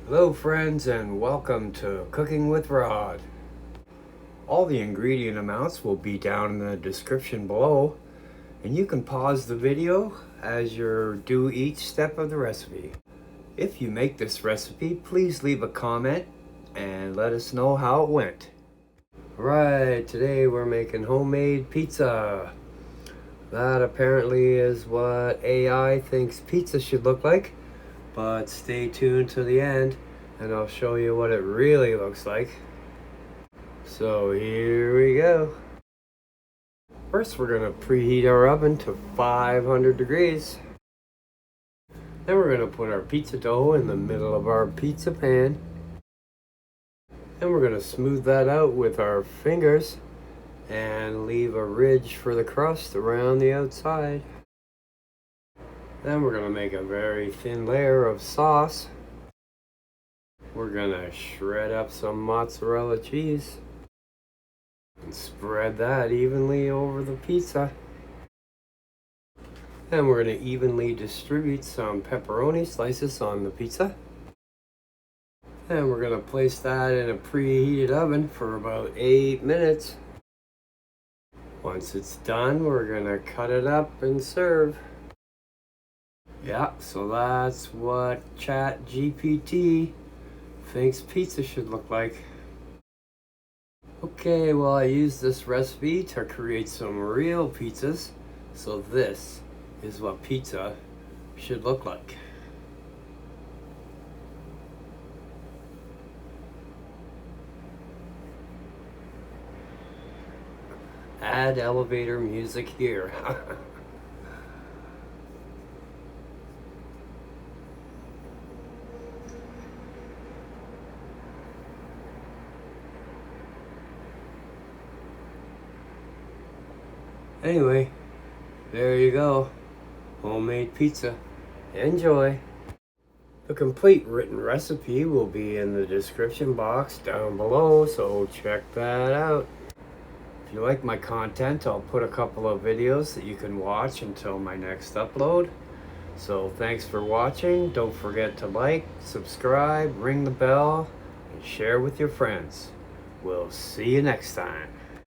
Hello friends and welcome to Cooking with Rod. All the ingredient amounts will be down in the description below, and you can pause the video as you do each step of the recipe. If you make this recipe, please leave a comment and let us know how it went. Right, today we're making homemade pizza. That apparently is what AI thinks pizza should look like, but stay tuned to the end and I'll show you what it really looks like. So here we go. First we're going to preheat our oven to 500 degrees. Then we're going to put our pizza dough in the middle of our pizza pan. Then we're going to smooth that out with our fingers and leave a ridge for the crust around the outside. Then we're going to make a very thin layer of sauce. We're going to shred up some mozzarella cheese and spread that evenly over the pizza. Then we're going to evenly distribute some pepperoni slices on the pizza. Then we're going to place that in a preheated oven for about 8 minutes. Once it's done, we're going to cut it up and serve. Yeah, so that's what ChatGPT thinks pizza should look like. Okay, well I used this recipe to create some real pizzas, so this is what pizza should look like. Add elevator music here. Anyway, there you go. Homemade pizza. Enjoy. The complete written recipe will be in the description box down below, so check that out. If you like my content, I'll put a couple of videos that you can watch until my next upload. So thanks for watching. Don't forget to like, subscribe, ring the bell, and share with your friends. We'll see you next time.